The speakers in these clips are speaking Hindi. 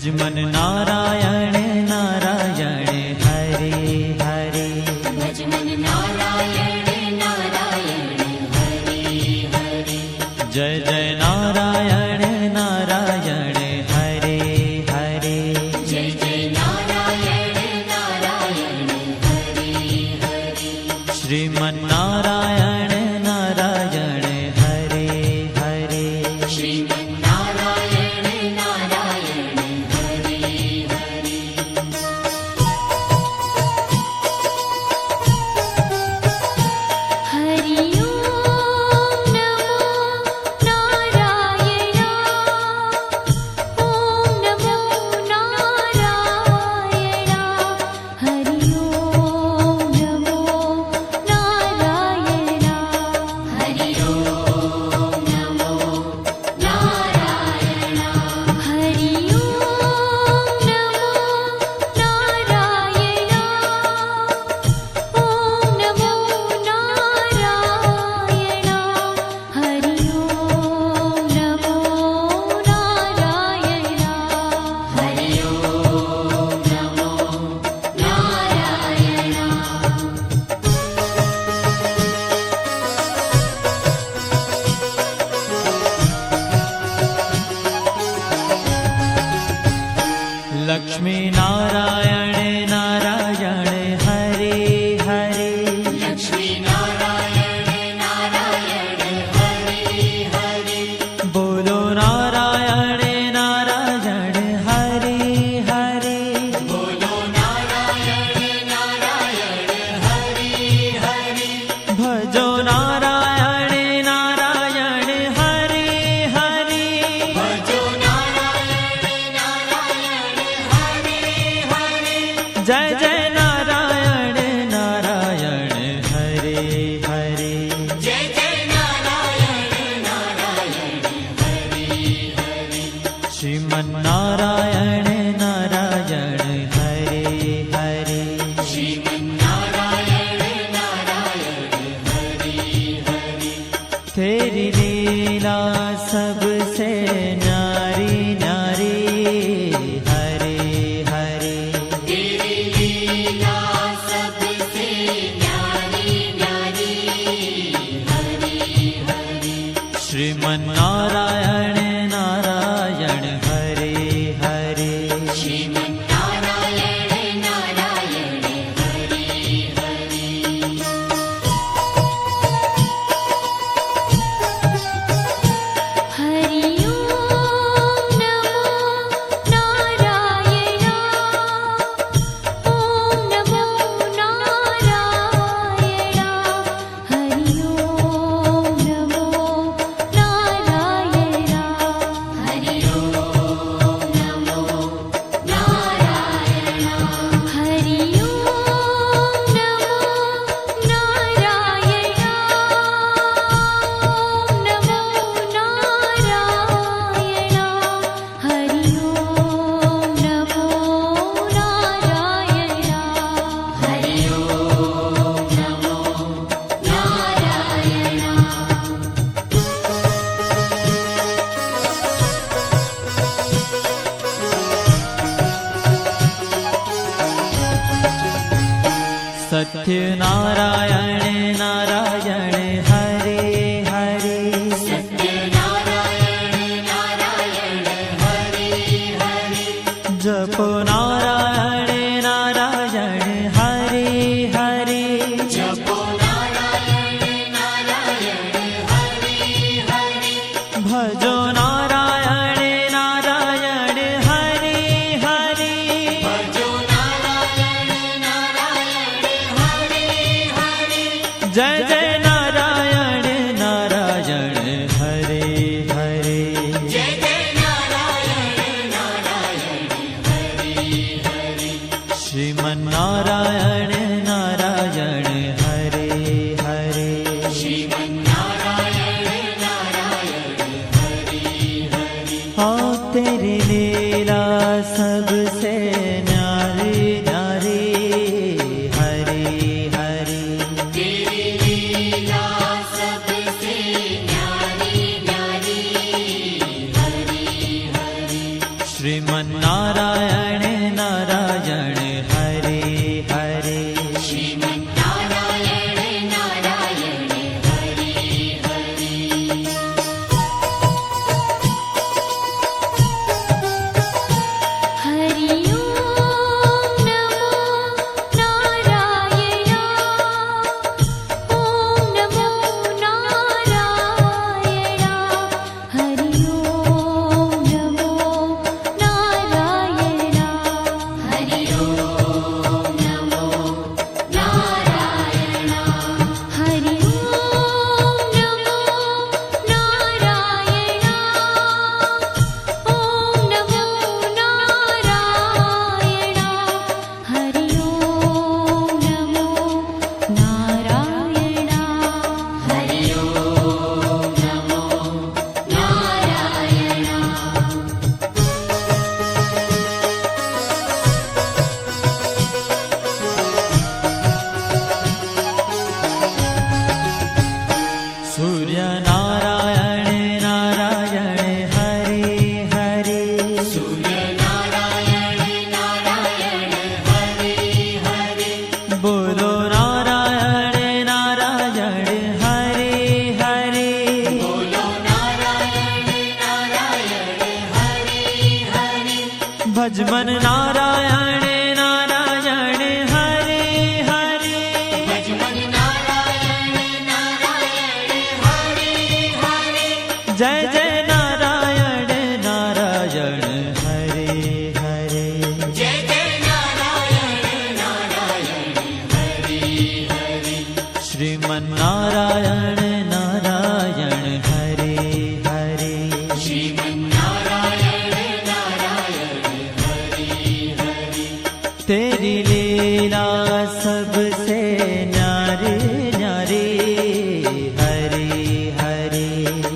भजमन नारायण नारायण हरे हरे। भजमन नारायण नारायण हरे हरे। जय जय नारायण नारायण हरे हरे। जय जय नारायण नारायण हरे हरे। श्रीमन नारायण नारायण हरे हरे। श्रीमन नारायण नारायण हरे हरे। हरि ओम नमो नारायण। ओम नमो नारायण। हरि ओम नमो नारायण। हरि ओम नमो नारायण। हरि ओम नमो नारायण। ओम नमो नारायण। हरि ओम नमो नारायण। हरि ओम नमो नारायण। लक्ष्मी नारायण नारायण हरे हरे। लक्ष्मी नारायण नारायण हरे हरे। बोलो नारायण नारायण हरे हरे। बोलो नारायण नारायण हरे हरे। भजो नारायण नारायण हरे हरे। भजो नारायण नारायण हरे हरे। जय जय नारायण नारायण हरे हरे। जय जय नारायण नारायण हरे हरे। श्रीमन नारायण नारायण हरे हरे। श्रीमन नारायण नारायण हरे हरे। तेरी लीला सबसे न्यारी न्यारी हरे हरे। तेरी लीला सबसे न्यारी न्यारी हरे हरे। श्रीमन नारायण नारायण हरे हरे। श्रीमन नारायण नारायण हरे हरे। हरि ओम नमो नारायण। ओम नमो नारायण। हरि ओम नमो नारायण। हरि ओम नमो नारायण। हरि ओम नमो नारायण। ओम नमो नारायण। हरि ओम नमो नारायण। हरि ओम नमो सत्य नारायण नारायण हरे हरे। सत्य नारायण नारायण हरे हरे। जपो नारायण नारायण हरे हरे। जपो नारायण नारायण हरे हरे। भजो नारायण नारायण हरे हरे। भजो नारायण नारायण हरे हरे। जय जय नारायण नारायण हरे हरे। जय जय नारायण नारायण हरे हरे। श्रीमन नारायण नारायण हरे हरे। श्रीमन नारायण नारायण हरे हरे। हाँ तेरी लीला सबसे न्यारी न्यारी हरे हरे। तेरी लीला सबसे न्यारी न्यारी हरे हरे। श्रीमन्नारायण नारायण हरे हरे श्रीमन्नारायण नारायण हरि हरि हरि ओम नमो नारायण ओम नमो नारायण हरि ओम नमो नारायण हरि ओम नमो नारायण हरि ओम नमो नारायण ओम नमो नारायण हरि ओम नमो नारायण हरि ओम नमो नारायण सूर्य नारायण नारायण हरे हरे सूर्य नारायण नारायण हरि हरि बोलो नारायण नारायण हरे हरे बोलो नारायण नारायण हरि हरि भजमन नारायण नारायण हरे हरे भजमन नारायण नारायण हरि हरि जय जय नारायण नारायण हरे हरे जय जय नारायण नारायण हरि हरि श्रीमन्नारायण नारायण हरे हरे श्रीमन्नारायण नारायण हरि हरि तेरी लीला सबसे न्यारी न्यारी हरे हरे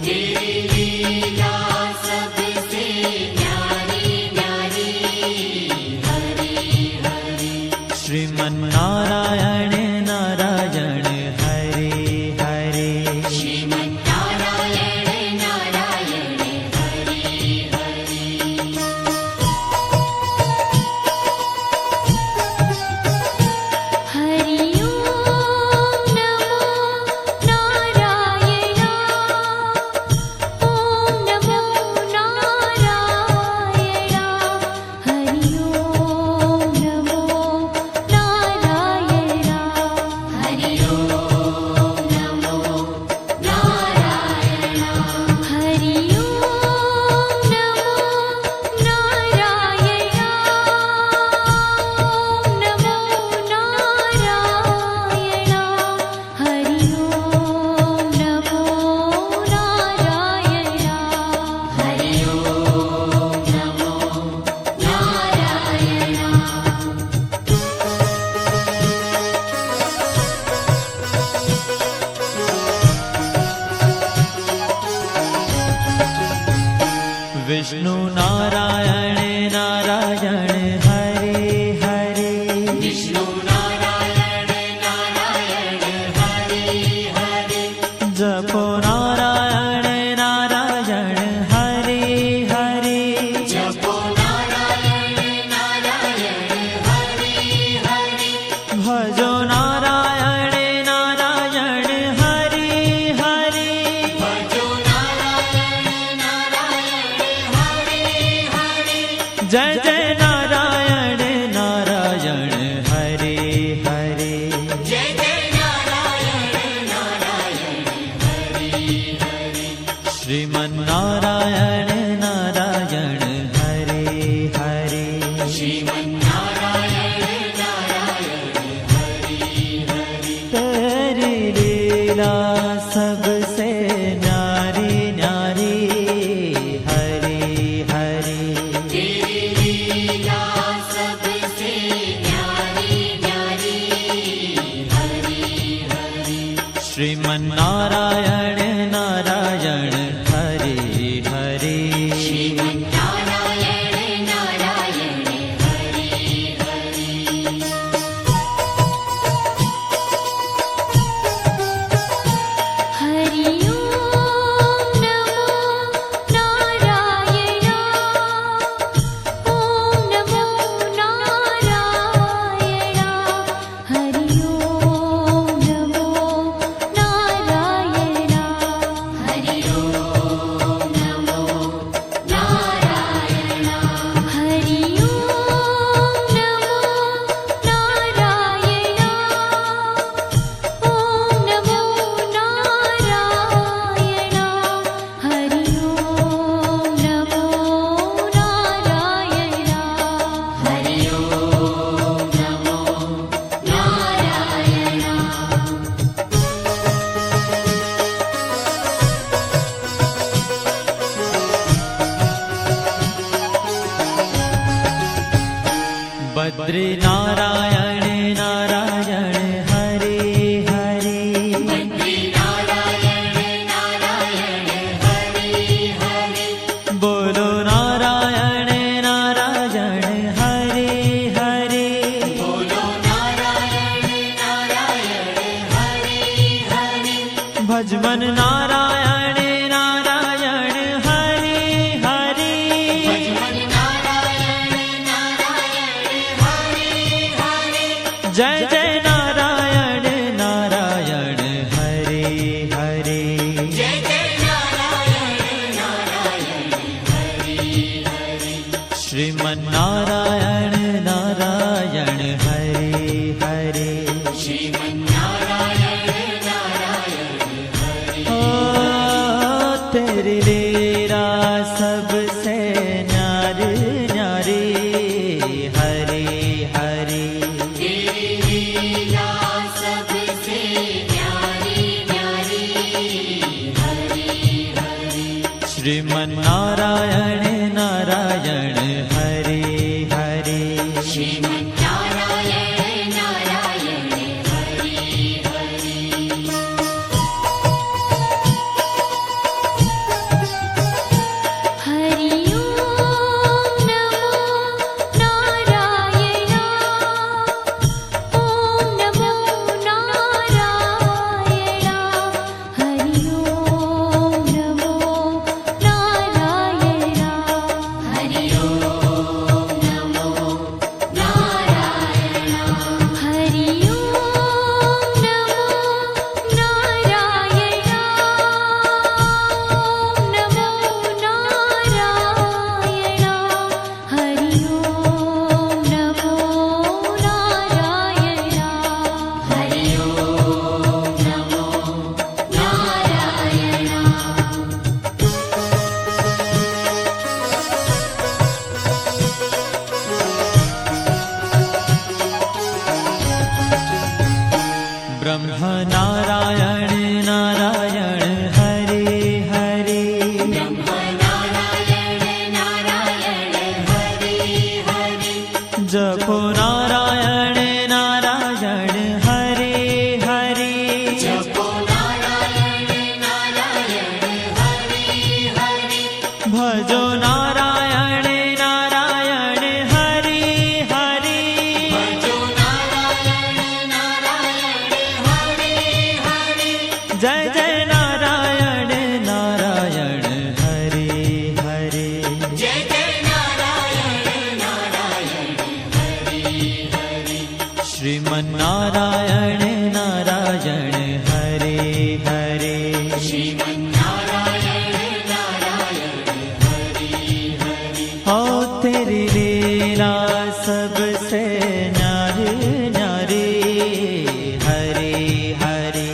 तेरी लीला सबसे न्यारी न्यारी हरि हरि श्रीमन्नारायण नारायण हरे हरे श्रीमन्नारायण नारायण हरि हरि हरि ओम नमो नारायण ओम नमो नारायण हरि ओम नमो नारायण हरि ओम नमो नारायण हरि ओम नमो नारायण ओम नमो नारायण हरि ओम नमो नारायण हरि ओम नमो नारायण विष्णु नारायण नारायण हरे हरे विष्णु नारायण नारायण हरि हरि जपो नारायण नारायण हरे हरे जपो नारायण नारायण हरि हरि भजो नारायण नारायण हरे हरे भजो नारायण नारायण हरि हरि जय जय नारायण नारायण हरे हरे जय जय नारायण नारायण हरि हरि श्रीमन्नारायण नारायण हरे हरे श्रीमन्नारायण नारायण हरि हरि तेरी लीला सबसे न्यारी न्यारी हरे हरे तेरी लीला सबसे न्यारी न्यारी हरि हरि श्रीमन्नारायण नारायण हरे हरे बद्री नारायण नारायण हरे हरे बद्री नारायण नारायण हरे हरे बोलो नारायण नारायण हरे हरे बोलो नारायण नारायण हरे हरे भजमन नारायण नारायण हरे हरे भजमन नारायण नारायण हरे हरे जय जय नारायण नारायण हरे हरे जय जय नारायण नारायण हरे हरे श्रीमन नारायण नारायण हरे हरे श्रीमन्नारायण नारायण हरे ओ तेरी लीला सबसे न्यारी न्यारी हरे हरे तेरी लीला सबसे न्यारी न्यारी हरे हरे श्रीमन नारायण नारायण हरे हरे श्रीमन्नारायण नारायण हरे हरे हरि ओम नमो नारायण ओम नमो नारायण हरि ओम नमो नारायण हरि ओम नमो नारायण हरि ओम नमो नारायण ओम नमो नारायण हरि ओम नमो नारायण हरि ओम नमो नारायण ब्रह्म नारायण नारायण हरे हरे नारायण नारायण हरे हरे जपो नारायण नारायण हरे हरे जपो नारायण नारायण हरे हरे भजो नारायण नारायण हरे हरे भजो नारायण नारायण हरे हरे जय जय नारायण नारायण हरे हरे जय जय नारायण नारायण हरे हरे श्रीमन नारायण नारायण हरे हरे श्रीमन्नारायण नारायण हरे हरे हो तेरी लीला सबसे न्यारी न्यारी हरे हरे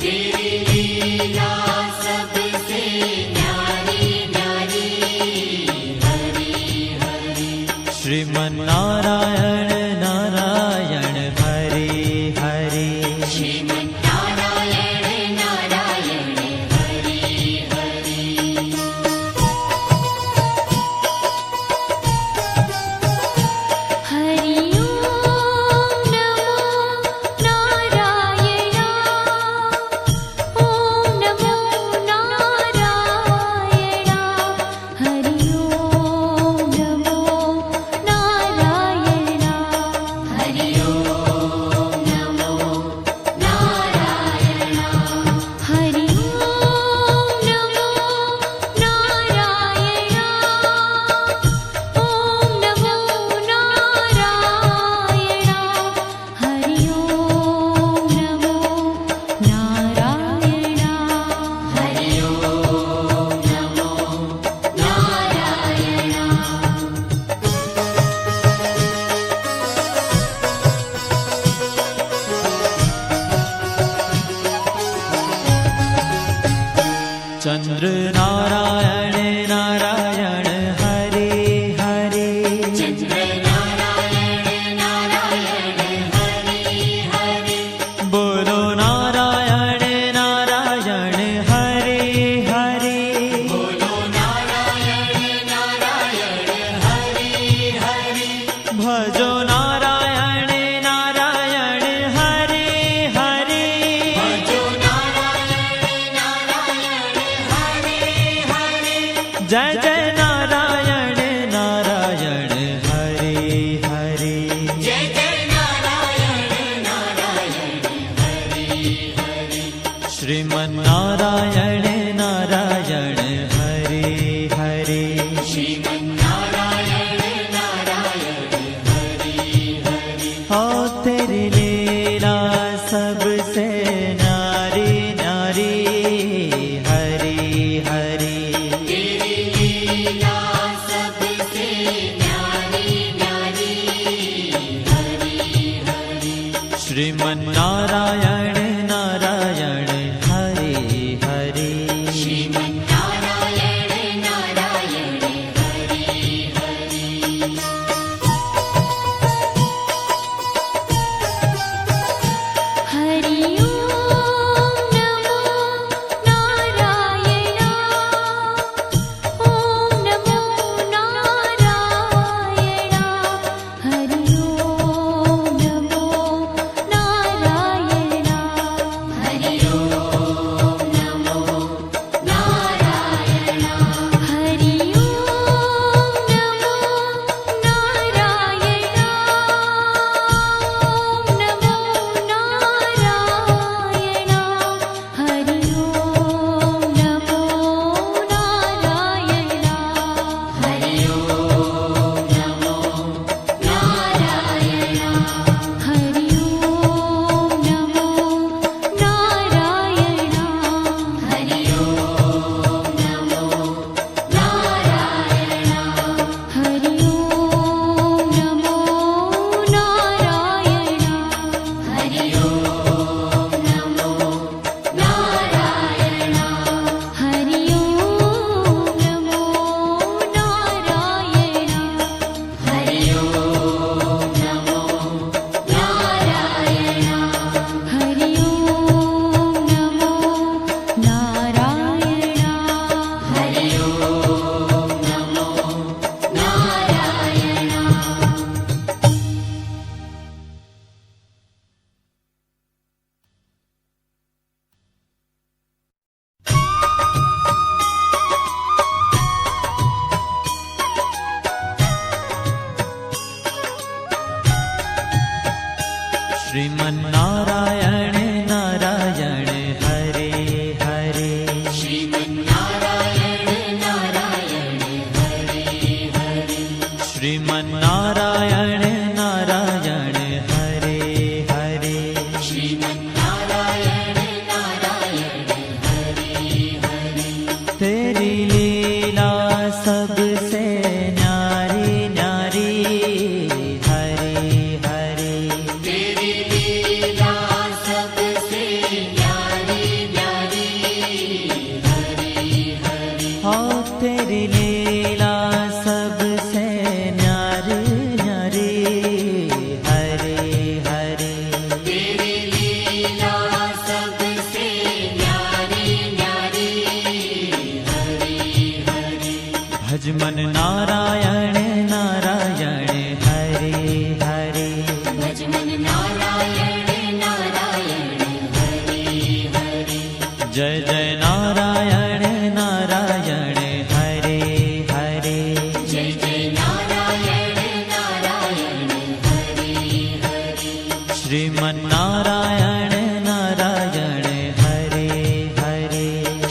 तेरी लीला सबसे न्यारी न्यारी हरे हरे श्रीमन नारायण नारायण हरे हरे श्रीमन्नारायण नारायण हरे हरे हरि ओम नमो नारायण ओम नमो नारायण हरि ओम नमो नारायण जय जय नारायण नारायण हरे हरे जय जय नारायण नारायण हरे हरे श्रीमन्नारायण नारायण हरे हरे श्रीमन्नारायण नारायण हरे हरे ओ तेरी लीला सबसे न्यारी न्यारी हरी हरी तेरी लीला सबसे न्यारी न्यारी हरि हरि श्रीमन्नारायण नारायण हरे हरे श्रीमन्नारायण नारायण हरि हरि हरि ओम नमो नारायण ओम नमो नारायण हरि ओम नमो नारायण हरि ओम नमो नारायण हरि ओम नमो नारायण ओम नमो नारायण हरि ओम नमो नारायण हरि ओम नमो नारायण हरि ओम नमो नारायण हरि ओम नमो नारायण हरि ओम नमो नारायण हरि ओम नमो नारायण हरि ओम नमो नारायण हरि ओम नमो नारायण हरि ओम नमो नारायण हरि ओम नमो नारायण श्रीमन्नारायण नारायण हरे हरे श्रीमन्नारायण नारायण हरि हरि श्रीमन्नारायण नारायण हरे हरे श्रीमन्नारायण नारायण हरि हरि तेरी लीला सबसे न्यारी न्यारी हरे हरे तेरी लीला सबसे न्यारी न्यारी हरि हरि ओ तेरी लीला सबसे न्यारी न्यारी हरे हरे तेरी लीला सबसे न्यारी न्यारी हरि हरि भजमन नारायण नारायण हरे हरे भजमन नारायण नारायण हरि हरि जय जय नारायण नारायण हरे हरे जय जय नारायण नारायण हरि हरि श्रीमन्नारायण नारायण हरे हरे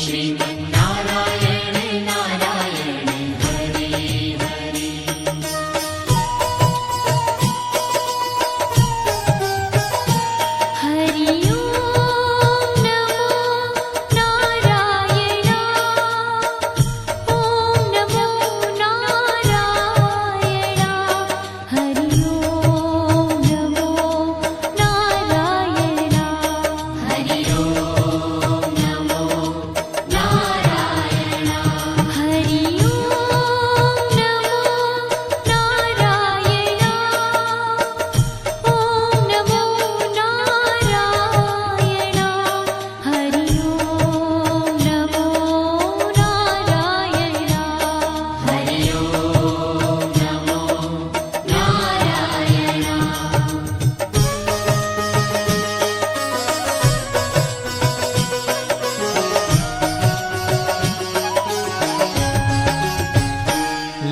श्रीमन्नारायण नारायण हरि हरि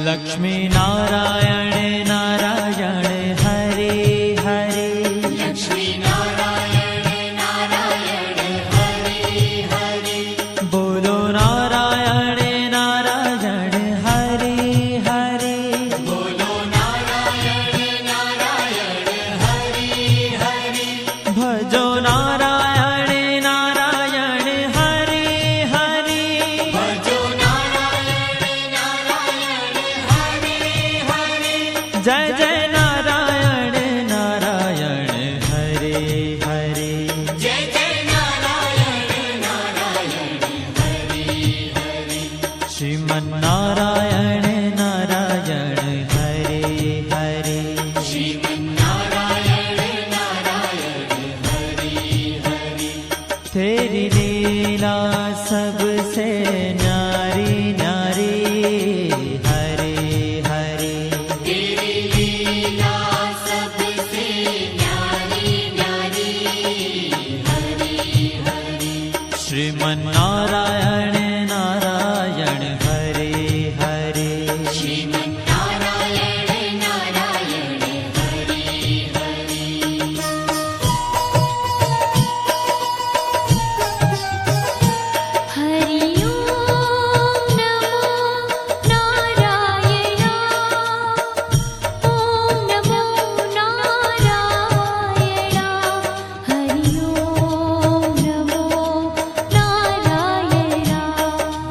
लक्ष्मी नारायण नारायण हरे हरे लक्ष्मी नारायण नारायण हरे हरे बोलो नारायण नारायण हरे हरे बोलो नारायण नारायण हरे हरे भजो नारायण नारायण हरे हरे भजो नारायण नारायण हरे हरे जय जय नारायण नारायण हरे हरे जय जय नारायण नारायण हरे हरे श्रीमन नारायण नारायण हरे हरे श्रीमन्नारायण नारायण हरे हरे तेरी लीला सबसे न्यारी न्यारी हरे हरे तेरी लीला सबसे न्यारी न्यारी हरे हरे श्रीमन नारायण नारायण हरे हरे श्रीमन्नारायण नारायण हरे हरे हरि ओम नमो नारायण ओम नमो नारायण हरि ओम नमो नारायण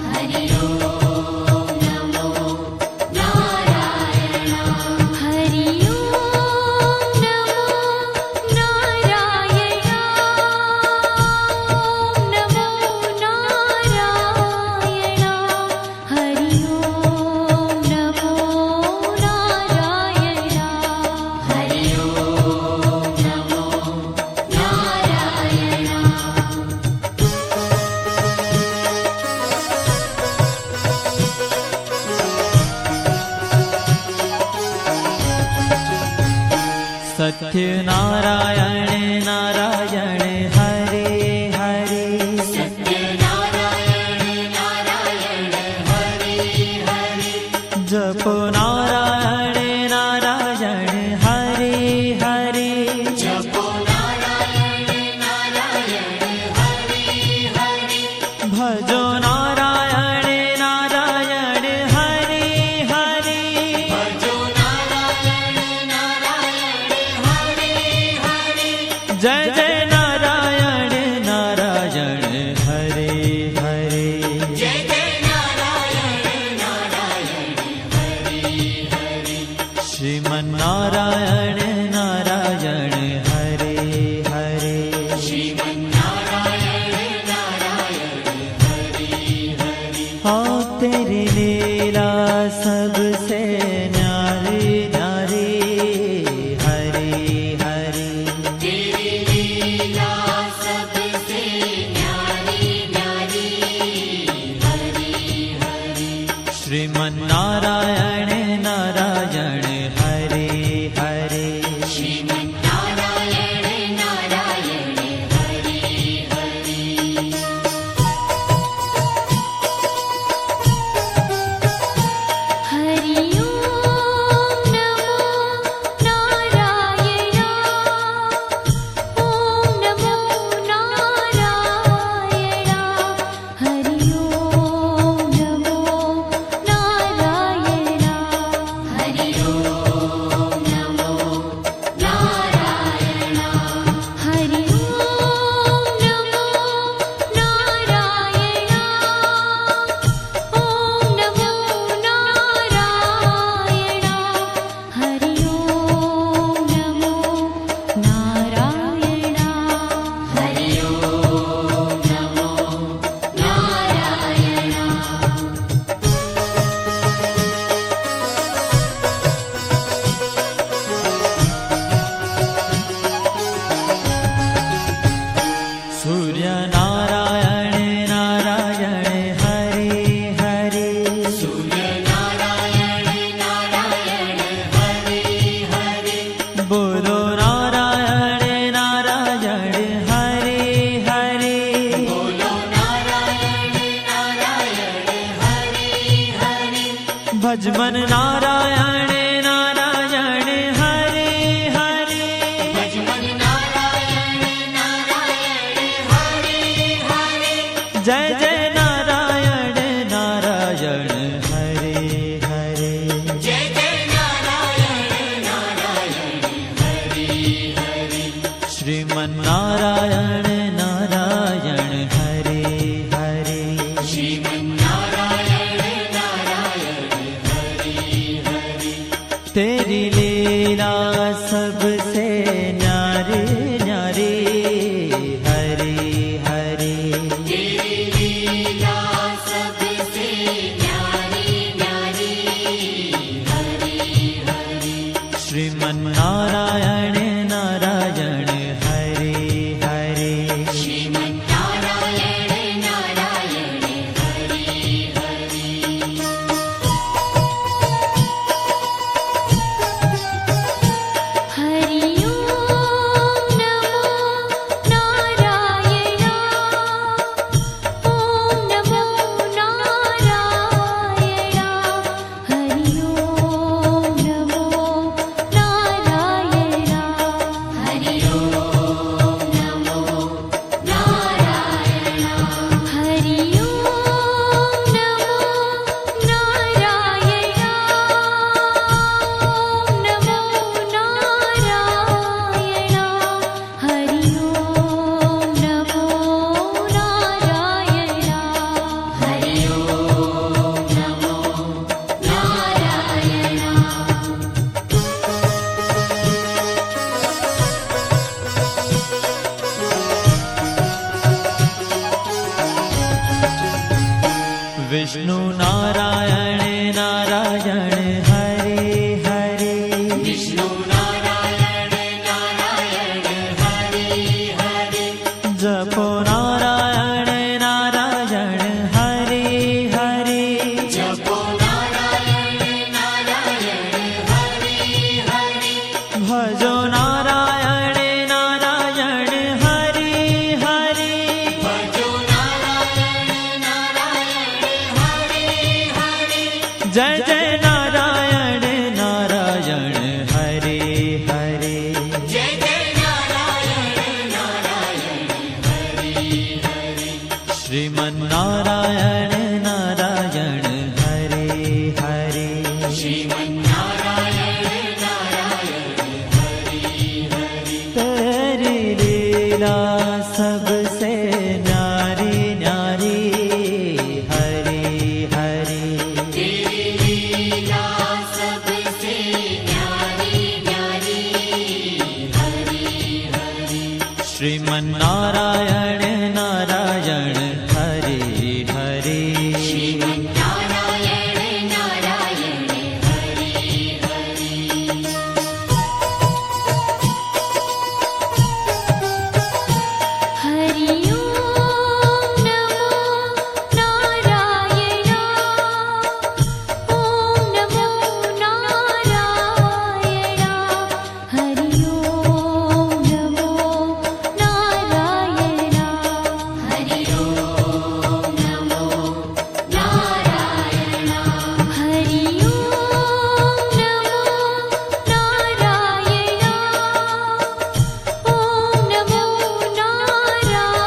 हरि ओम नमो नारायण हरि ओम नमो नारायण ओम नमो नारायण हरि ओम नमो नारायण हरि ओम नमो नारायण सत्य नारायण नारायण हरे हरे सत्यनारायण नारायण हरे हरे जपो नारायण नारायण हरे हरे जपो नारायण नारायण हरे हरे भजो नारायण नारायण हरे हरे भजो नारायण नारायण हरे हरे जय जय नारायण नारायण हरे हरे जय जय नारायण नारायण हरे हरे श्रीमन नारायण नारायण हरे हरे श्रीमन्नारायण नारायण हरे हरे हाँ तेरी लीला सबसे न्यारी न्यारी हरे हरे तेरी लीला सबसे न्यारी न्यारी हरे हरे श्रीमन नारायण नारायण हरे हरे श्रीमन्नारायण नारायण हरे हरे हरि ओम नमो नारायण ओम नमो नारायण हरि ओम नमो नारायण हरि ओम ભજમન નારાયણ નારાયણ હરે હરે ભજમન નારાયણ નારાયણ હરે હરે જય જય નારાયણ નારાયણ હરે હરે જય જય નારાયણ નારાયણ હરે હરે શ્રીમન નારાયણ નારાયણ હરે હરે શ્રીમન નારાયણ નારાયણ હરે હરે तेरी लीला सबसे न्यारी न्यारी हरे हरे तेरी लीला सबसे न्यारी न्यारी हरे हरे श्रीमन नारायण नारायण हरे हरे श्रीमन नारायण नारायण हरे हरे हरि ओम नमो नारायण ओम नमो नारायण हरि ओम नमो नारायण हरि ओम नमो नारायण हरि ओम नमो नारायण ओम नमो नारायण हरि ओम नमो नारायण हरि ओम नमो नारायण विष्णु नारायण नारायण हरे हरे विष्णु नारायण नारायण हरे हरे जपो नारायण नारायण हरे हरे जपो नारायण नारायण हरे हरे भजो नारायण नारायण हरे हरे भजो नारायण नारायण हरे हरे जय जय नारायण नारायण हरे हरे जय जय नारायण नारायण हरे हरे श्रीमन नारायण नारायण हरे हरे श्रीमन नारायण नारायण हरे हरे तेरी लीला सबसे न्यारी न्यारी हरे हरे तेरी लीला सबसे न्यारी न्यारी हरे हरे श्रीमन नारायण नारायण हरे हरे श्रीमन नारायण नारायण हरे हरे हरि ओम नमो नारायण ओम नमो नारायण हरि ओम नमो नारायण हरि ओम नमो नारायण हरि ओम नमो नारायण ओम नमो नारायण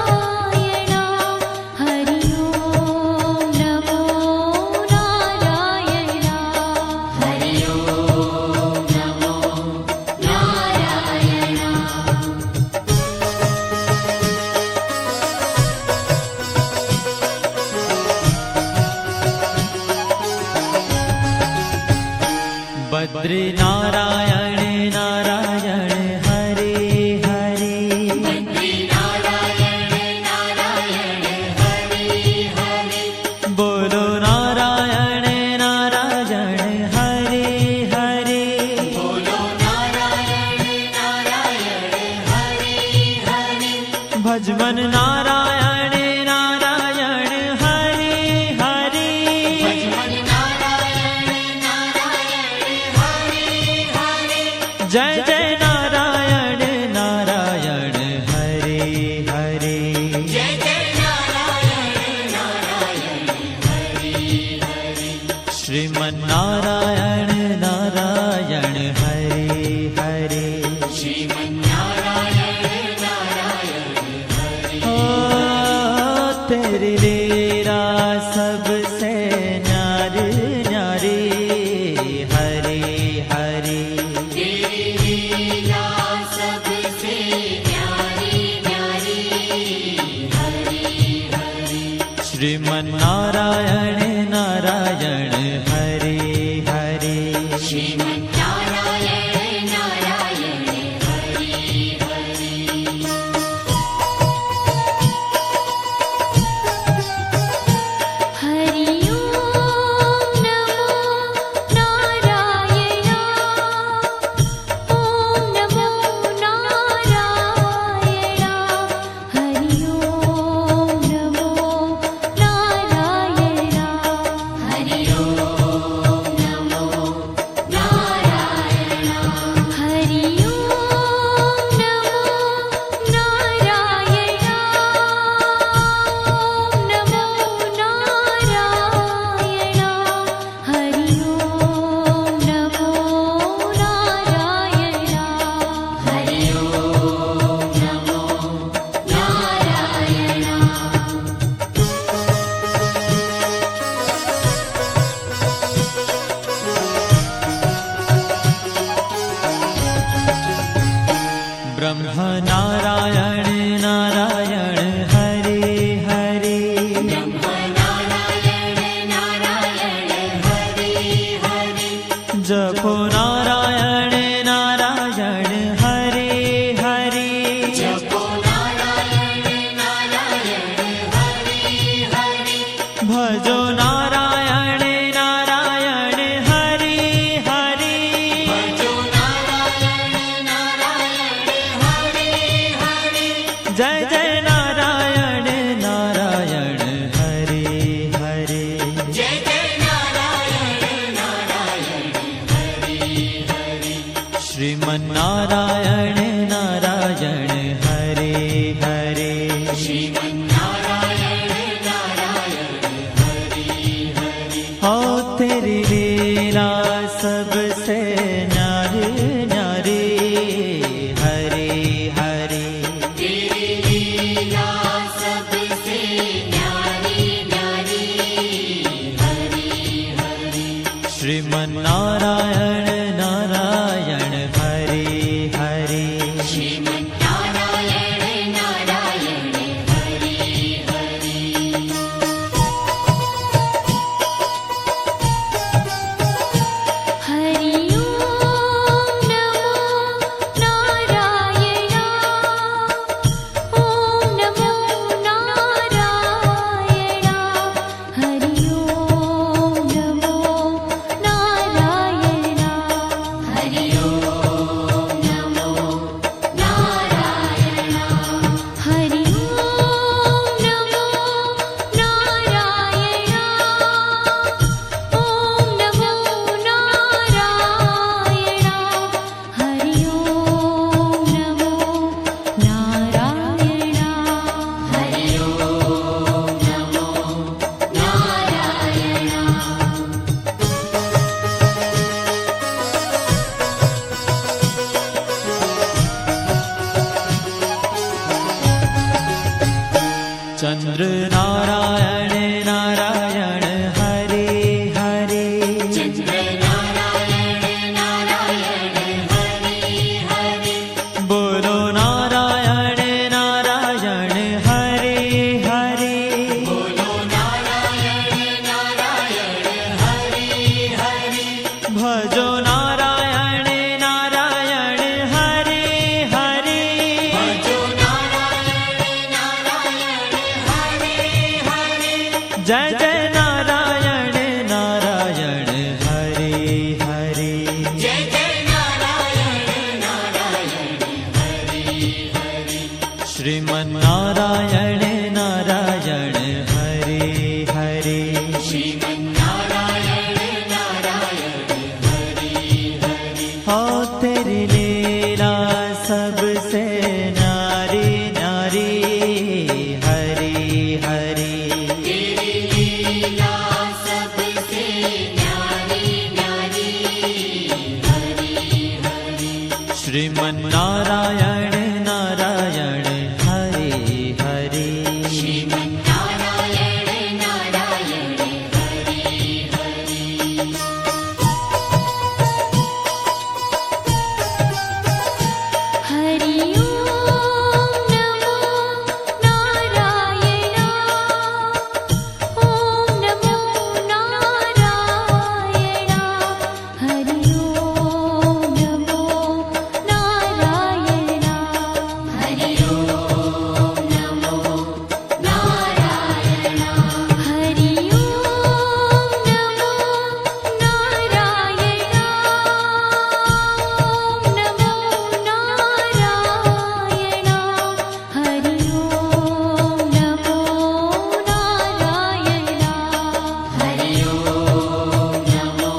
हरि ओम नमो नारायण हरि ओम नमो नारायण बद्री नारायण नारायण हरे हरे बद्री नारायण नारायण हरे हरे बोलो नारायण नारायण हरे हरे बोलो नारायण नारायण हरे हरे भजमन नारायण नारायण हरे हरे भजमन नारायण नारायण हरे हरे जय जय नारायण नारायण हरे हरे जय जय नारायण नारायण हरे हरे श्रीमन नारायण नारायण हरे हरे श्रीमन्नारायण नारायण हरे ओ तेरी लीला सबसे न्यारी न्यारी हरे हरे तेरी लीला सबसे न्यारी न्यारी हरे हरे श्रीमन्नारायण नारायण हरे हरे श्रीमन्नारायण नारायण हरे हरे हरि ओम नमो नारायण ओम नमो नारायण हरि ओम नमो नारायण हरि ओम नमो नारायण हरि ओम नमो नारायण ओम नमो नारायण हरि ओम नमो नारायण हरि ओम नमो नारायण ब्रह्म नारायण नारायण हरे हरे नारायण नारायण हरे हरे जपो नारायण नारायण हरे हरे जपो नारायण नारायण हरे हरे भजो नारायण नारायण हरे हरे भजो नारायण नारायण हरे हरे जय जय नारायण नारायण हरे हरे जय जय नारायण नारायण हरे हरे श्रीमन्नारायण नारायण हरे हरे श्रीमन्नारायण नारायण हरे हरे हो तेरी लीला सबसे न्यारी न्यारी हरे हरे तेरी लीला सबसे न्यारी न्यारी हरे हरे श्रीमन्नारायण नारायण हरे हरे श्रीमन्नारायण नारायण हरे हरे हरि ओम नमो नारायण ओम नमो नारायण हरि ओम नमो नारायण हरि ओम नमो नारायण हरि ओम नमो नारायण ओम नमो नारायण हरि ओम नमो नारायण हरि ओम नमो नारायण चंद्र नारायण नारायण हरे हरे चंद्र नारायण नारायण हरे हरे बोलो नारायण नारायण हरे हरे बोलो नारायण नारायण हरे हरे भजो नारायण नारायण हरे हरे भजो नारायण नारायण हरे हरे जय जय नारायण नारायण हरे हरे जय जय नारायण नारायण हरे हरे श्रीमन्नारायण नारायण हरे हरे श्रीमन्नारायण नारायण हरे श्रीमन्नारायण नारायण हरे हरे श्रीमन्नारायण नारायण हरे हरे हरि ओम नमो नारायण ओम नमो नारायण हरि ओम नमो नारायण हरि ओम नमो नारायण हरि ओम नमो नारायण ओम नमो नारायण हरि ओम नमो नारायण हरि ओम नमो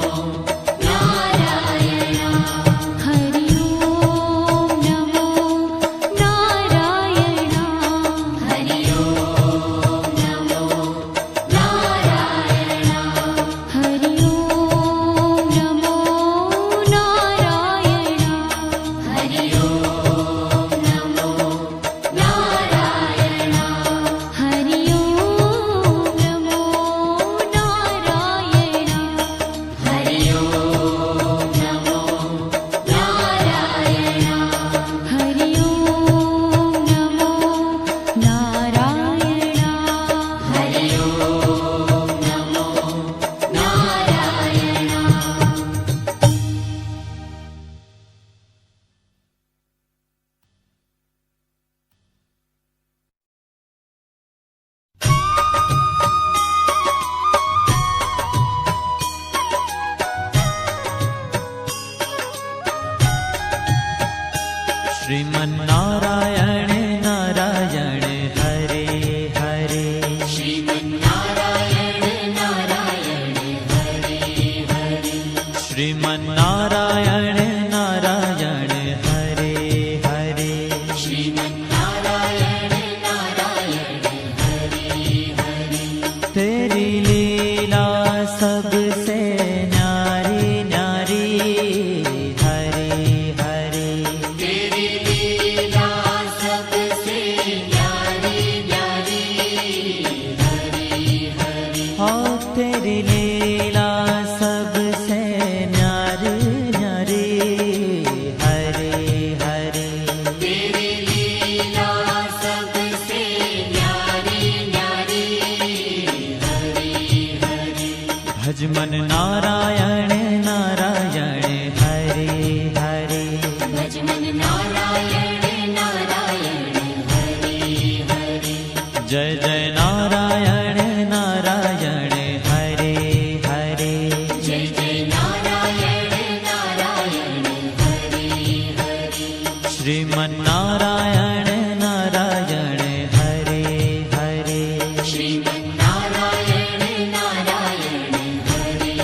नारायण हरि ओम नमो नारायण हरि ओम नमो नारायण हरि ओम नमो नारायण हरि ओम नमो नारायण हरि ओम नमो नारायण हरि ओम नमो नारायण हरि ओम नमो नारायण हरि ओम नमो नारायण श्रीमन्नारायण नारायण हरे हरे श्रीमन्नारायण नारायण हरे हरे श्रीमन्नारायण नारायण हरे हरे श्रीमन्नारायण नारायण हरे हरे तेरी लीला सबसे न्यारी न्यारी हरे हरे तेरी लीला सबसे न्यारी न्यारी हरे हरे हाँ तेरी लीला सबसे न्यारी न्यारी हरे हरे तेरी लीला सबसे न्यारी न्यारी हरे हरे भजमन नारायण नारायण हरे हरे भजमन नारायण नारायण हरे हरे जय जय नारायण नारायण हरे हरे जय जय नारायण नारायण हरे हरे श्रीमन्नारायण नारायण हरे हरे श्रीमन्नारायण नारायण हरे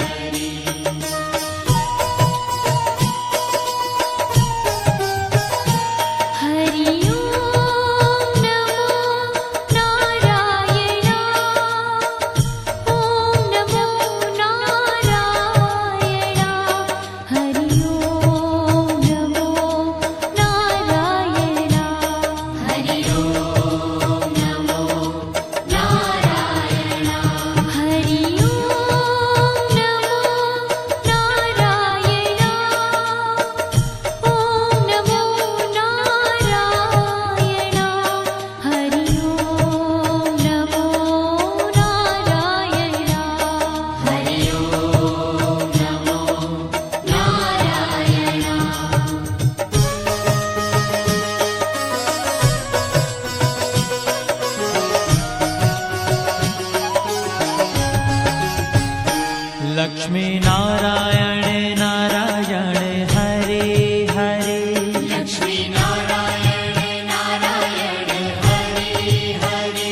हरे हरि ओम नमो नारायण ओम नमो नारायण हरि ओम नमो नारायण हरि ओम नमो नारायण हरि ओम नमो नारायण ओम नमो नारायण हरि ओम नमो नारायण हरि ओम नमो नारायण लक्ष्मी नारायण नारायण हरे हरे लक्ष्मी नारायण नारायण हरे हरे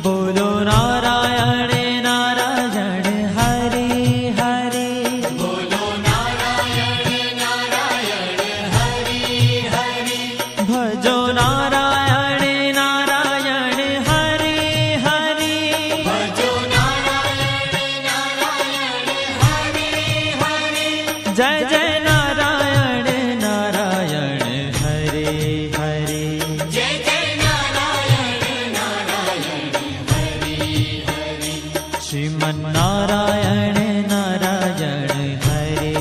बोलो नारायण नारायण हरे हरे बोलो नारायण नारायण हरे हरे भजो नारायण नारायण हरे हरे भजो नारायण नारायण हरे हरे जय जय नारायण नारायण नारायण हरे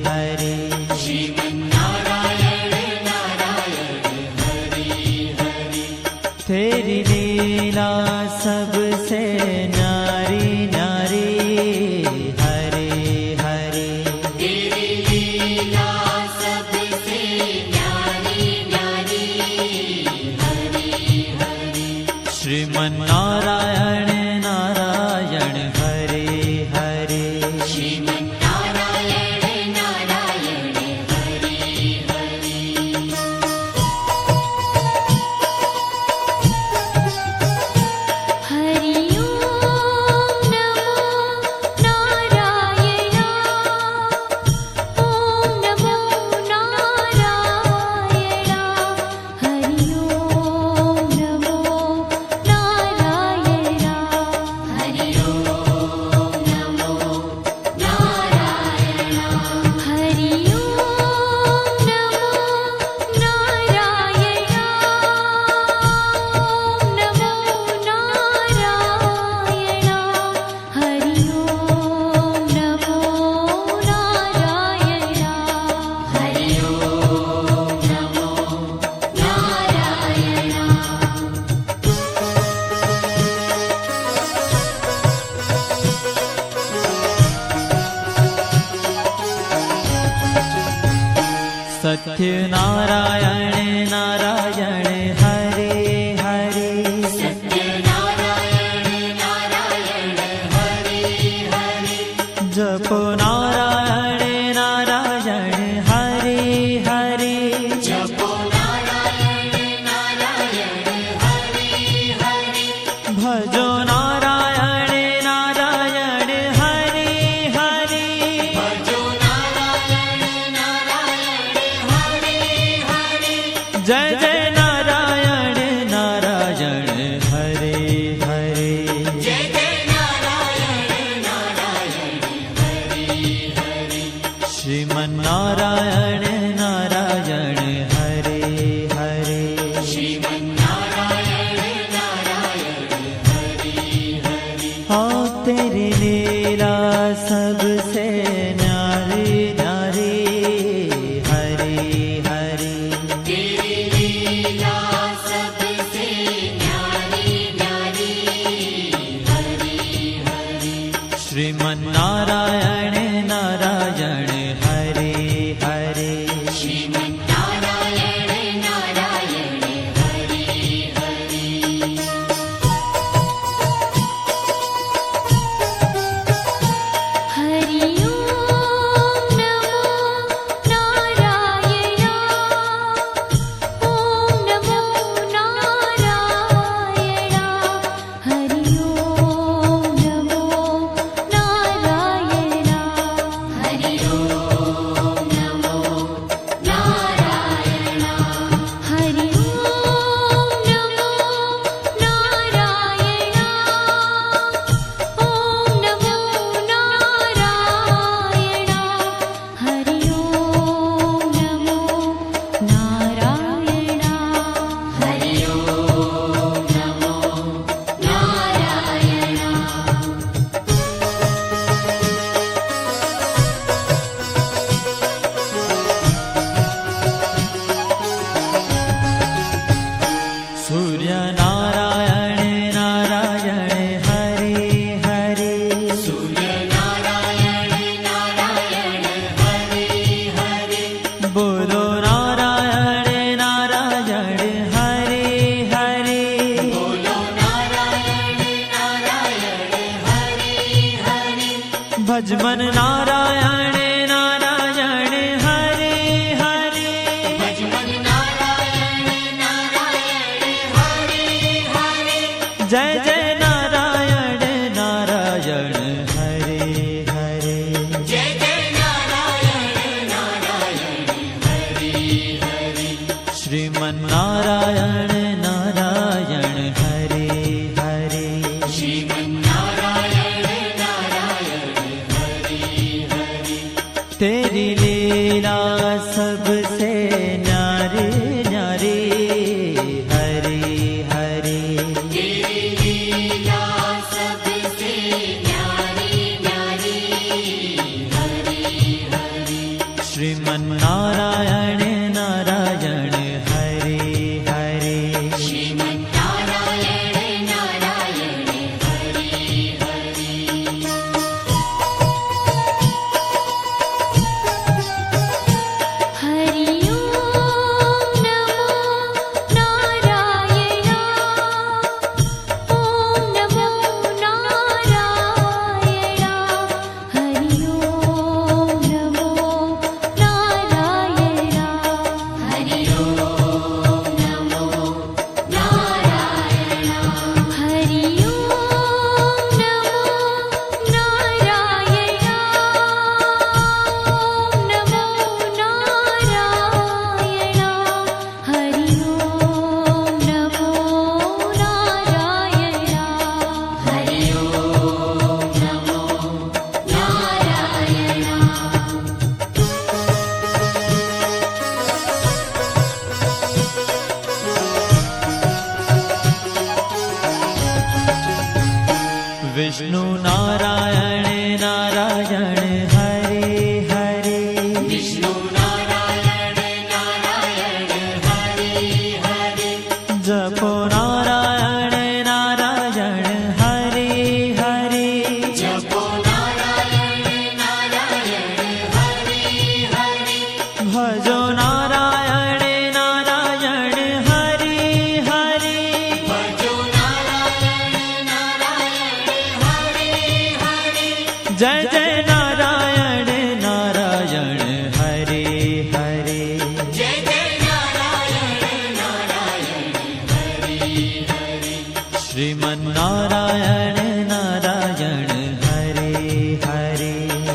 हरे श्रीमन्नारायण नारायण हरि हरि तेरी लीला सबसे न्यारी न्यारी हरे हरे तेरी लीला सबसे न्यारी न्यारी हरि हरि श्रीमन्नारायण नारायण हरे हरे श्रीमन्नारायण नारायण हरि हरि हरि ओम नमो नारायण ओम नमो नारायण हरि ओम नमो नारायण हरि ओम नमो नारायण हरि ओम नमो नारायण ओम नमो नारायण हरि ओम नमो नारायण हरि ओम नमो नारायण सत्य नारायण नारायण हरे हरे सत्यनारायण नारायण हरि हरि जपो नारायण नारायण हरे हरे जपो नारायण नारायण हरि हरि भजो नारायण नारायण हरे हरे भजो नारायण नारायण हरि हरि जय जय नारायण नारायण हरे हरे जय जय नारायण नारायण हरि हरि श्रीमन्नारायण नारायण हरे हरे श्रीमन्नारायण नारायण हरि हरि हाँ तेरी लीला सबसे न्यारी न्यारी हरे हरे तेरी लीला सबसे न्यारी न्यारी हरि हरि श्रीमन्नारायण नारायण हरे हरे श्रीमन्नारायण नारायण हरि हरि हरि ओम नमो नारायण ओम नमो नारायण हरि ओम नमो नारायण हरि ओम नमो नारायण हरि ओम नमो नारायण ओम नमो नारायण हरि ओम नमो नारायण हरि ओम नमो नारायण सूर्य नारायण नारायण हरे हरे सूर्य नारायण नारायण हरि हरि बोलो नारायण नारायण हरे हरे बोलो नारायण नारायण हरि हरि भजमन नारायण नारायण हरे हरे भजमन नारायण नारायण हरि हरि जय जय नारायण नारायण हरे हरे जय जय नारायण नारायण हरि हरि श्रीमन्नारायण नारायण हरे हरे श्रीमन्नारायण नारायण हरि हरि तेरी लीला सबसे न्यारी न्यारी हरे हरे तेरी लीला सबसे न्यारी न्यारी हरि श्रीमन्नारायण नारायण हरे हरे श्रीमन्नारायण नारायण हरि हरि हरि ओम नमो नारायण ओम नमो नारायण हरि ओम नमो नारायण हरि ओम नमो नारायण हरि ओम नमो नारायण ओम नमो नारायण हरि ओम नमो नारायण हरि ओम नमो नारायण विष्णु नारायण नारायण हरे हरे विष्णु नारायण नारायण हरि हरि जपो नारायण नारायण हरे हरे जपो नारायण नारायण हरि हरि भजो नारायण नारायण हरे हरे भजो नारायण नारायण हरि हरि जय जय नारायण नारायण हरे हरे जय जय नारायण नारायण हरि हरि श्रीमन्नारायण नारायण हरे हरे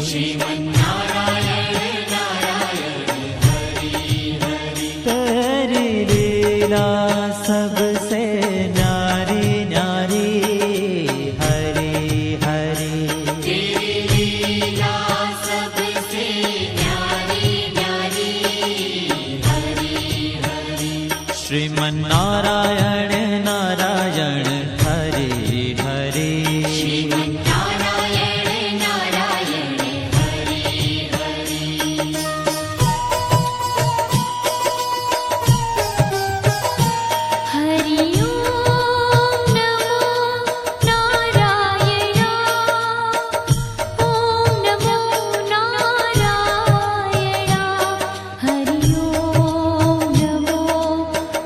श्रीमन्नारायण नारायण हरि हरि तेरी लीला सबसे न्यारी न्यारी हरे हरे तेरी लीला सबसे न्यारी न्यारी हरि हरि श्रीमन्नारायण नारायण हरे हरे श्रीमन्नारायण नारायण हरि हरि हरि ओम नमो नारायण ओम नमो नारायण हरि ओम नमो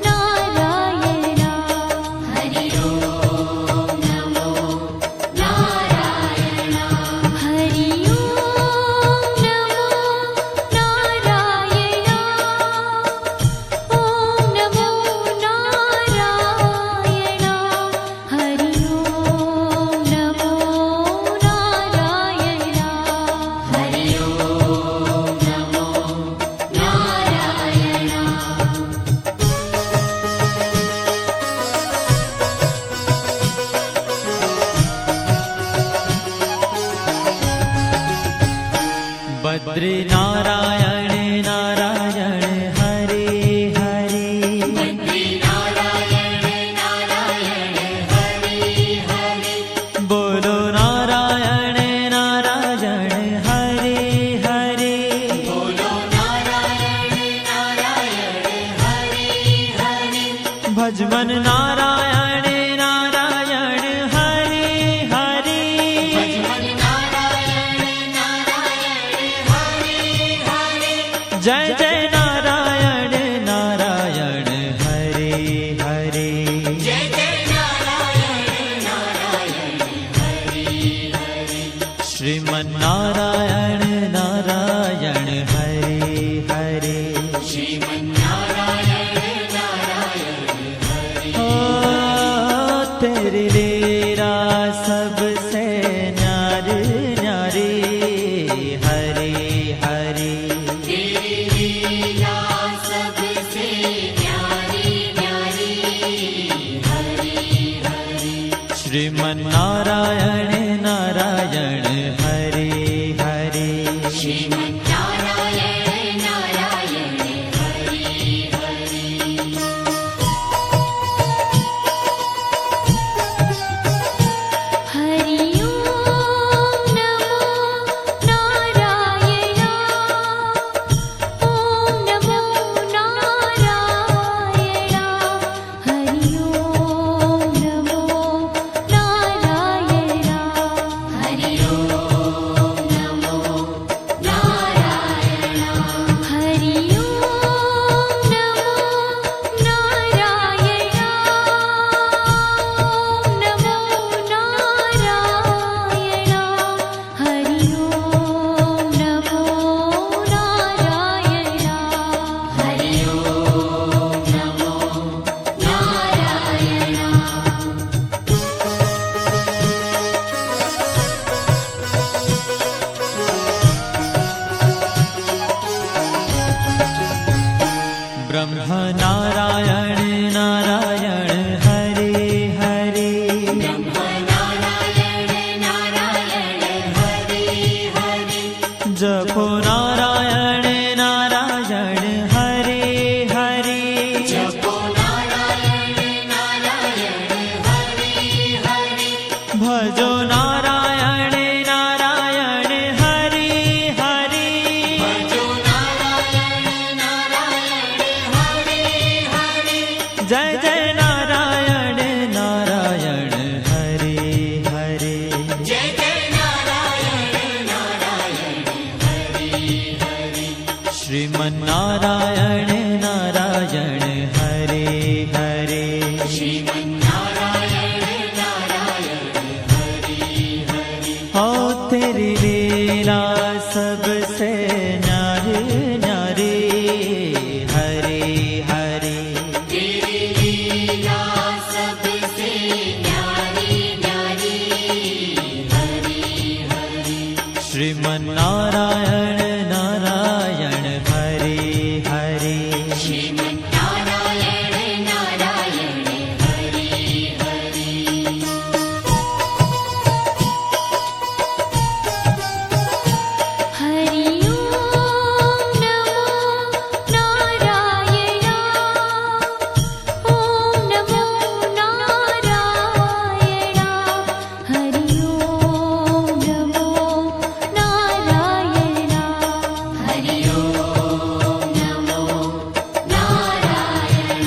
नारायण हरि ओम नमो नारायण हरि ओम नमो नारायण ओम नमो नारायण हरि ओम नमो नारायण हरि ओम नमो नारायण बद्री नारायण नारायण हरे हरे बद्री नारायण नारायण हरि हरि बोलो नारायण नारायण हरे हरे बोलो नारायण नारायण हरि हरि भजमन नारायण नारायण हरे हरे भजमन नारायण नारायण हरि हरि जय जय नारायण नारायण हरे हरे जय जय नारायण नारायण हरि हरि श्रीमन्नारायण नारायण हरे हरे श्रीमन्नारायण नारायण हरि ओ तेरी लीला सबसे न्यारी न्यारी हरे हरे तेरी लीला नारायण नारायण हरे हरे जपो नारायण नारायण हरि हरि भजो नारायण नारायण हरे हरे भजो नारायण नारायण हरि हरि जय जय नारायण नारायण हरे हरे जय जय नारायण नारायण हरि हरि श्रीमन्नारायण नारायण हरे हरे श्रीमन्नारायण नारायण हरि हरि हो तेरी लीला सबसे न्यारी न्यारी हरे हरे तेरी लीला सबसे न्यारी न्यारी हरि हरि श्रीमन्नारायण नारायण हरे हरे श्रीमन्नारायण नारायण हरि हरि हरि ओम नमो नारायण ओम नमो नारायण हरि ओम नमो नारायण हरि ओम नमो नारायण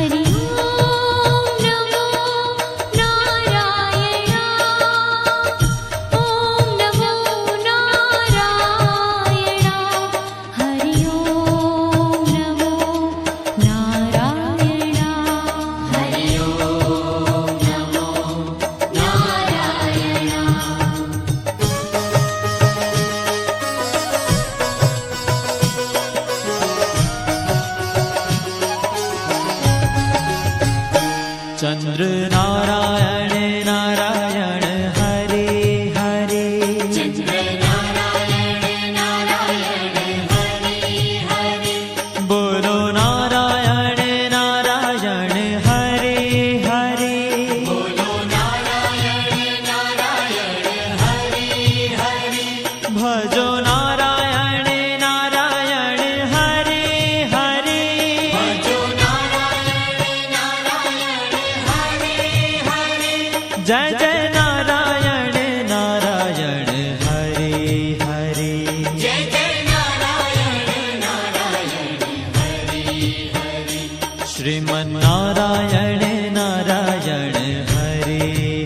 हरि ओम नमो नारायण ओम नमो नारायण हरि ओम नमो नारायण हरि ओम नमो नारायण चंद्र नारायण नारायण हरे हरे चंद्र नारायण नारायण हरि हरि बोलो नारायण नारायण हरे हरे बोलो नारायण नारायण हरि हरि भजो नारायण नारायण हरे हरे भजो नारायण नारायण हरि हरि जय जय नारायण नारायण हरे हरे जय जय नारायण नारायण हरि हरि श्रीमन्नारायण नारायण हरे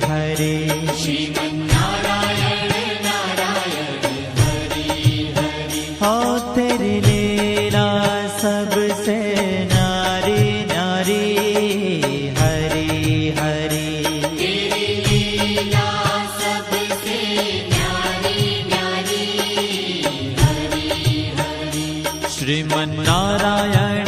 हरे श्रीमन्नारायण नारायण हरि हरि हो तेरी लीला सबसे न्यारी न्यारी हरे हरे तेरी लीला सबसे न्यारी न्यारी हरि हरि श्रीमन्नारायण